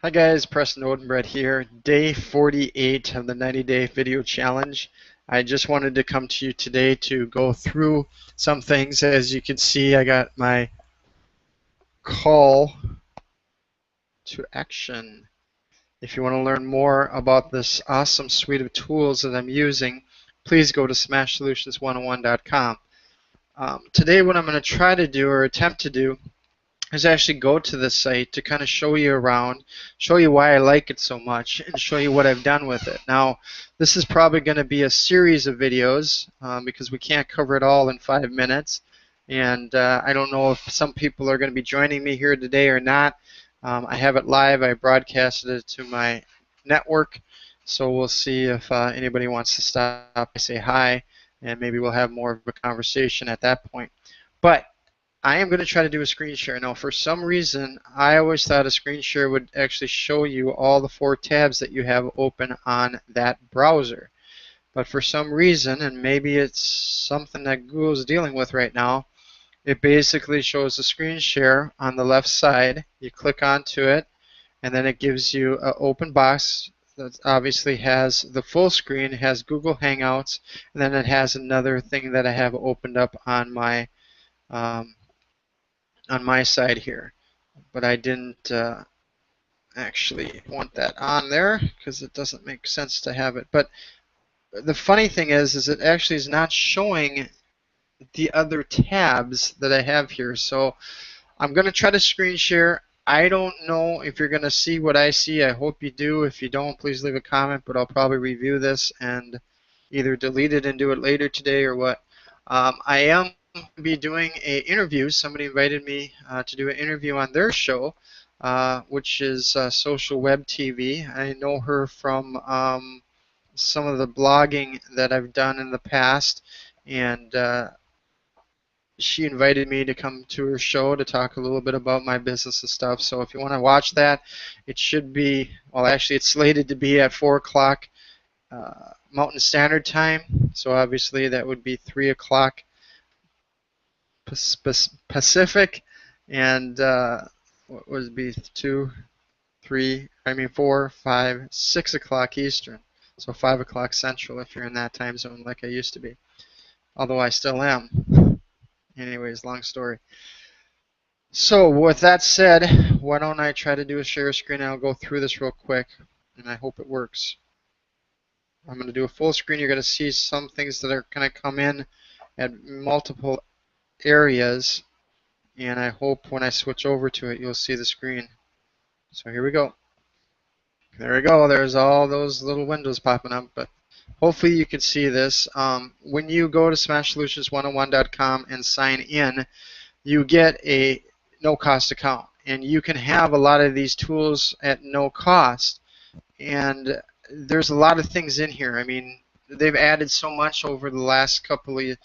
Hi guys, Preston Odenbrett here. Day 48 of the 90-day video challenge. I just wanted to come to you today to go through some things. As you can see, I got my call to action. If you want to learn more about this awesome suite of tools that I'm using, please go to smashsolutions101.com. Today what I'm going to try to do or attempt to do is actually go to the site to kind of show you around, show you why I like it so much, and show you what I've done with it. Now, this is probably going to be a series of videos because we can't cover it all in 5 minutes. And I don't know if some people are going to be joining me here today or not. I have it live. I broadcasted it to my network. So we'll see if anybody wants to stop, say hi, and maybe we'll have more of a conversation at that point. But I am going to try to do a screen share. Now, for some reason, I always thought a screen share would actually show you all the 4 tabs that you have open on that browser. But for some reason, and maybe it's something that Google's dealing with right now, it basically shows the screen share on the left side. You click onto it, and then it gives you an open box that obviously has the full screen, it has Google Hangouts, and then it has another thing that I have opened up um, on my side here, but I didn't actually want that on there because it doesn't make sense to have it. But the funny thing is it actually is not showing the other tabs that I have here. So I'm going to try to screen share. I don't know if you're going to see what I see. I hope you do. If you don't, please leave a comment, but I'll probably review this and either delete it and do it later today or what. I am be doing an interview. Somebody invited me to do an interview on their show, which is Social Web TV. I know her from some of the blogging that I've done in the past, and she invited me to come to her show to talk a little bit about my business and stuff. So if you want to watch that, it should be, well, actually it's slated to be at 4 o'clock Mountain Standard Time. So obviously that would be 3 o'clock Pacific, and what would it be, 4, 5, 6 o'clock Eastern. So 5 o'clock Central if you're in that time zone like I used to be. Although I still am. Anyways, long story. So with that said, why don't I try to do a share screen and I'll go through this real quick and I hope it works. I'm going to do a full screen. You're going to see some things that are going to come in at multiple areas, and I hope when I switch over to it you'll see the screen. So here we go. There we go. There's all those little windows popping up, but hopefully you can see this. When you go to smashsolutions101.com and sign in, you get a no-cost account, and you can have a lot of these tools at no cost. And there's a lot of things in here. I mean, they've added so much over the last couple of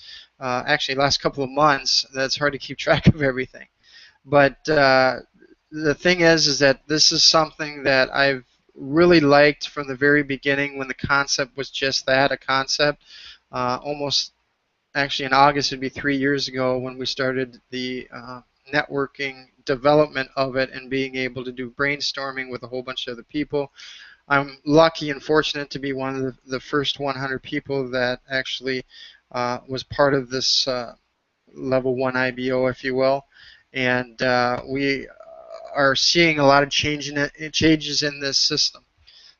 months that it's hard to keep track of everything. But the thing is that this is something that I've really liked from the very beginning when the concept was just that, a concept. Almost, actually in August it would be 3 years ago when we started the networking development of it and being able to do brainstorming with a whole bunch of other people. I'm lucky and fortunate to be one of the first 100 people that actually was part of this level 1 IBO, if you will. And we are seeing a lot of changes in this system.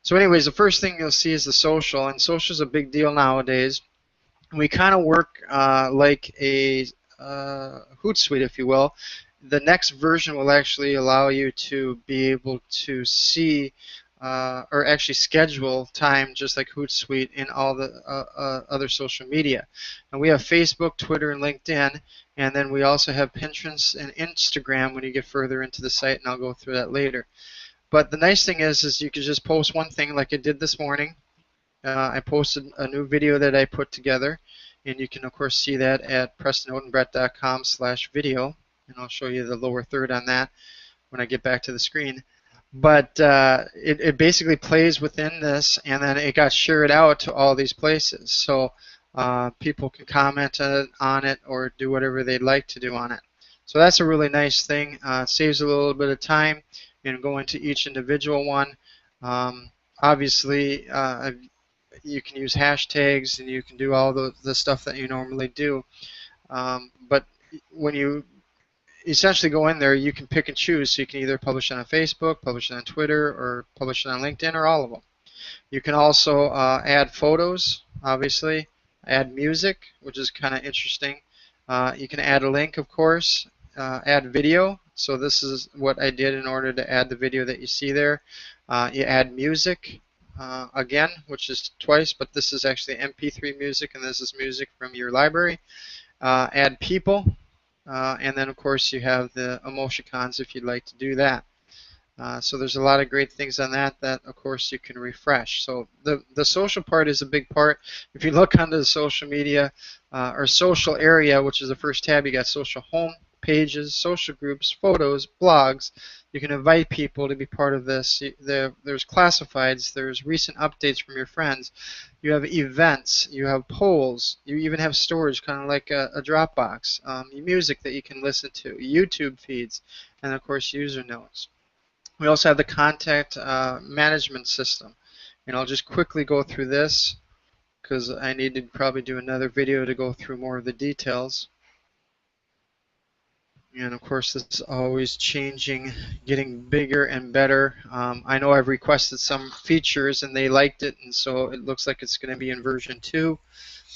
So anyways, the first thing you'll see is the social, and social is a big deal nowadays. We kind of work like a Hootsuite, if you will. The next version will actually allow you to be able to see or actually schedule time just like Hootsuite in all the other social media. And we have Facebook, Twitter, and LinkedIn, and then we also have Pinterest and Instagram when you get further into the site, and I'll go through that later. But the nice thing is you can just post one thing like I did this morning. I posted a new video that I put together, and you can of course see that at PrestonOdenbrett.com/video, and I'll show you the lower third on that when I get back to the screen. But it basically plays within this, and then it got shared out to all these places. So people can comment on it or do whatever they'd like to do on it. So that's a really nice thing. Saves a little bit of time, and go into each individual one. Obviously, you can use hashtags and you can do all the stuff that you normally do. But when you essentially go in there, you can pick and choose. So you can either publish it on Facebook, publish it on Twitter, or publish it on LinkedIn, or all of them. You can also add photos, obviously, add music, which is kind of interesting. You can add a link, of course, add video. So this is what I did in order to add the video that you see there. You add music, again, which is twice, but this is actually MP3 music, and this is music from your library. Add people, and then, of course, you have the emoticons if you'd like to do that. So there's a lot of great things on that of course you can refresh. So the social part is a big part. If you look under the social media or social area, which is the first tab, you got social home, pages, social groups, photos, blogs. You can invite people to be part of this. There's classifieds, there's recent updates from your friends. You have events, you have polls, you even have storage, kind of like a Dropbox, music that you can listen to, YouTube feeds, and of course user notes. We also have the contact management system, and I'll just quickly go through this because I need to probably do another video to go through more of the details. And of course, this is always changing, getting bigger and better. I know I've requested some features and they liked it, and so it looks like it's going to be in version 2.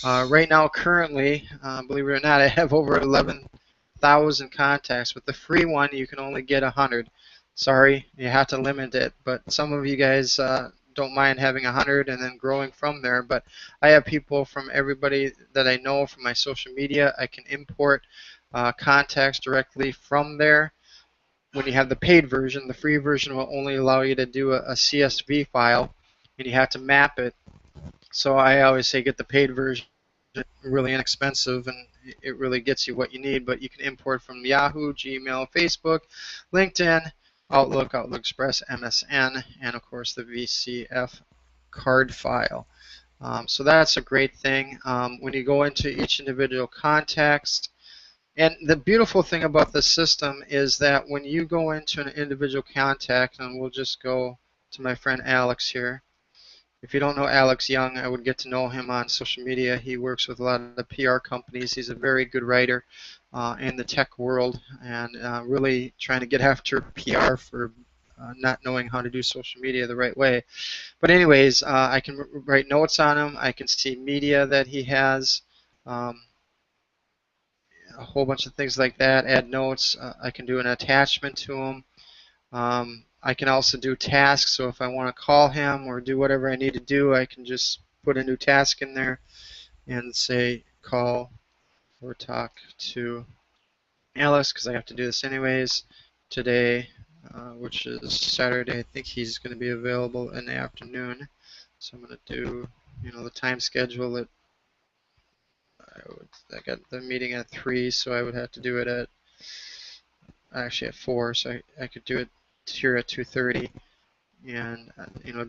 Right now, currently, believe it or not, I have over 11,000 contacts. With the free one, you can only get 100. Sorry, you have to limit it, but some of you guys don't mind having 100 and then growing from there. But I have people from everybody that I know from my social media. I can import contacts directly from there. When you have the paid version, the free version will only allow you to do a CSV file, and you have to map it. So I always say get the paid version. It's really inexpensive, and it really gets you what you need. But you can import from Yahoo, Gmail, Facebook, LinkedIn, Outlook, Outlook Express, MSN, and of course the VCF card file. So that's a great thing. When you go into each individual context, and the beautiful thing about the system is that when you go into an individual contact, and we'll just go to my friend Alex here. If you don't know Alex Young, I would get to know him on social media. He works with a lot of the PR companies. He's a very good writer in the tech world, and really trying to get after PR for not knowing how to do social media the right way. But anyways, I can write notes on him. I can see media that he has, a whole bunch of things like that, add notes. I can do an attachment to him. I can also do tasks, so if I want to call him or do whatever I need to do, I can just put a new task in there and say call or talk to Alice, because I have to do this anyways today, which is Saturday. I think he's going to be available in the afternoon, so I'm going to do, the time schedule that I got the meeting at 3, so I would have to do it at 4, so I could do it here at 2:30. And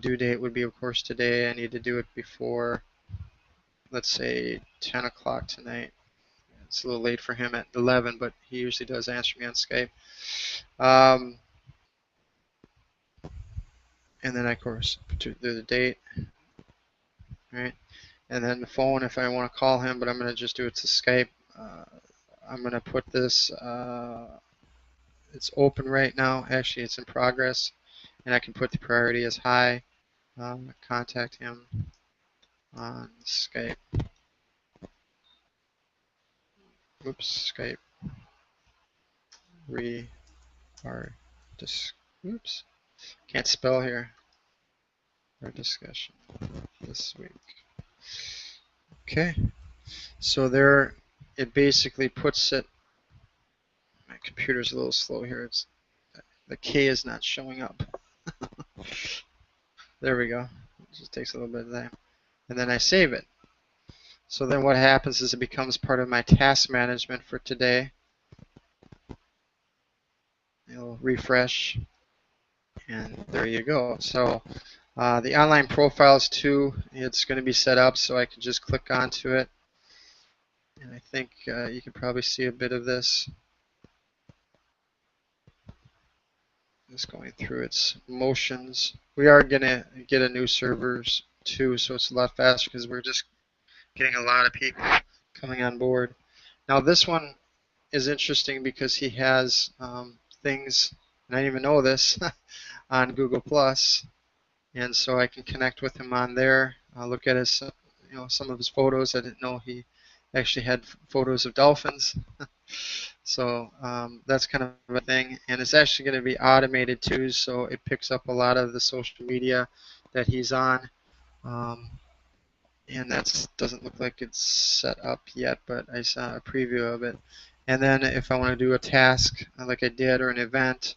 due date would be, of course, today. I need to do it before, let's say, 10 o'clock tonight. It's a little late for him at 11, but he usually does answer me on Skype. And then, of course, do the date, right? And then the phone if I want to call him, but I'm going to just do it to Skype. I'm going to put this, it's open right now. Actually, it's in progress. And I can put the priority as high. Contact him on Skype. Oops, Skype. Oops, can't spell here. Our discussion this week. Okay, so there, it basically puts it. My computer's a little slow here. The K is not showing up. There we go. It just takes a little bit of time, and then I save it. So then what happens is it becomes part of my task management for today. It'll refresh, and there you go. So the online profiles too, it's going to be set up so I can just click onto it. And I think you can probably see a bit of this. Just going through its motions. We are gonna get a new servers too, so it's a lot faster because we're just getting a lot of people coming on board. Now this one is interesting because he has things, and I didn't even know this, on Google Plus, and so I can connect with him on there. Look at his, some of his photos. I didn't know he actually had photos of dolphins. So that's kind of a thing, and it's actually going to be automated too, so it picks up a lot of the social media that he's on. Um, and that doesn't look like it's set up yet, but I saw a preview of it. And then if I want to do a task like I did, or an event,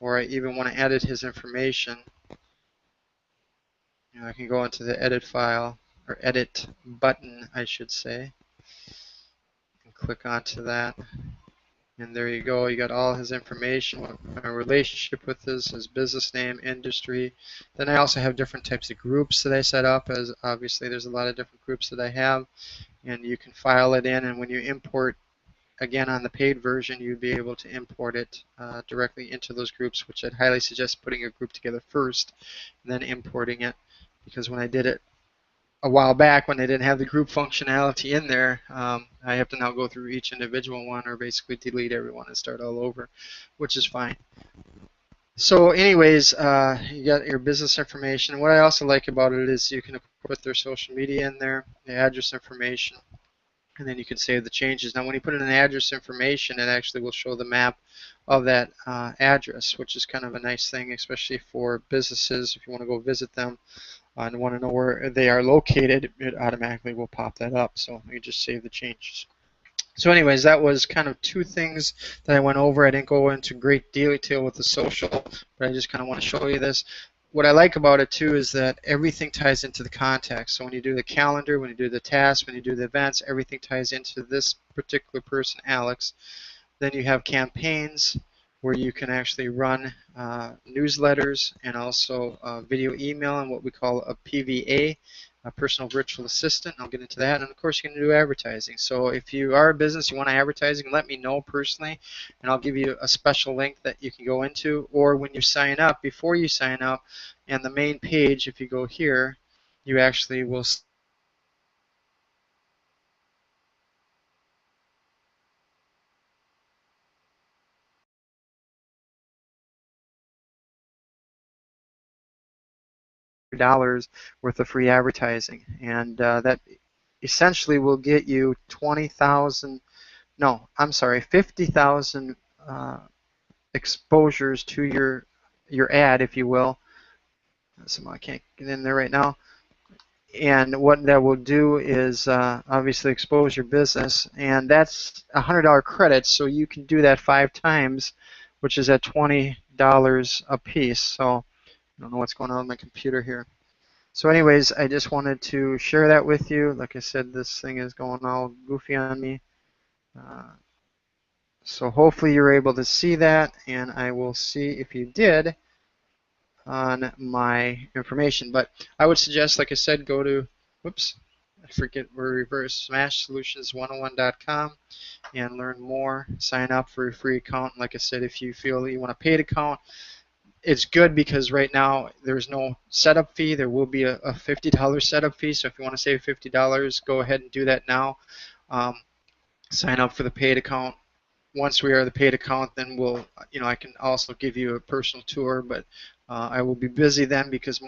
or I even want to edit his information, I can go into the edit file, or edit button, I should say, and click onto that. And there you go. You got all his information, my relationship with his business name, industry. Then I also have different types of groups that I set up, as obviously there's a lot of different groups that I have. And you can file it in, and when you import, again on the paid version, you'd be able to import it directly into those groups, which I'd highly suggest putting a group together first, and then importing it. Because when I did it a while back, when they didn't have the group functionality in there, I have to now go through each individual one, or basically delete everyone and start all over, which is fine. So anyways, you got your business information. What I also like about it is you can put their social media in there, the address information, and then you can save the changes. Now when you put in an address information, it actually will show the map of that address, which is kind of a nice thing, especially for businesses. If you want to go visit them and want to know where they are located, it automatically will pop that up. So you just save the changes. So anyways, that was kind of two things that I went over. I didn't go into great detail with the social, but I just kind of want to show you this. What I like about it too is that everything ties into the context. So when you do the calendar, when you do the tasks, when you do the events, everything ties into this particular person, Alex. Then you have campaigns where you can actually run newsletters and also video email and what we call a PVA, a personal virtual assistant. I'll get into that. And of course, you can do advertising. So if you are a business, you want advertising, let me know personally, and I'll give you a special link that you can go into. Or when you sign up, before you sign up, and the main page, if you go here, you actually will $dollars worth of free advertising, and that essentially will get you 20,000, no, I'm sorry, 50,000 exposures to your ad, if you will. So I can't get in there right now. And what that will do is obviously expose your business, and that's a $100 credit, so you can do that 5 times, which is at $20 a piece. So I don't know what's going on with my computer here. So anyways, I just wanted to share that with you. Like I said, this thing is going all goofy on me. So hopefully you're able to see that, and I will see if you did on my information. But I would suggest, like I said, go to, whoops, I forget, we're reverse, smashsolutions101.com and learn more. Sign up for a free account. Like I said, if you feel you want a paid account, it's good because right now there's no setup fee. There will be a $50 setup fee. So if you want to save $50, go ahead and do that now. Sign up for the paid account. Once we are the paid account, then we'll, I can also give you a personal tour, but I will be busy then because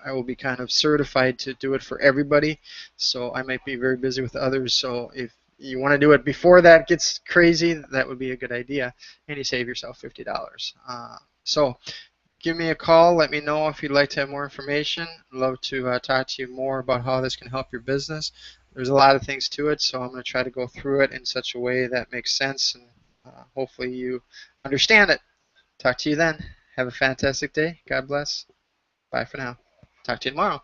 I will be kind of certified to do it for everybody. So I might be very busy with others. So if you want to do it before that gets crazy, that would be a good idea, and you save yourself $50. So give me a call. Let me know if you'd like to have more information. I'd love to talk to you more about how this can help your business. There's a lot of things to it, so I'm going to try to go through it in such a way that makes sense, and hopefully you understand it. Talk to you then. Have a fantastic day. God bless. Bye for now. Talk to you tomorrow.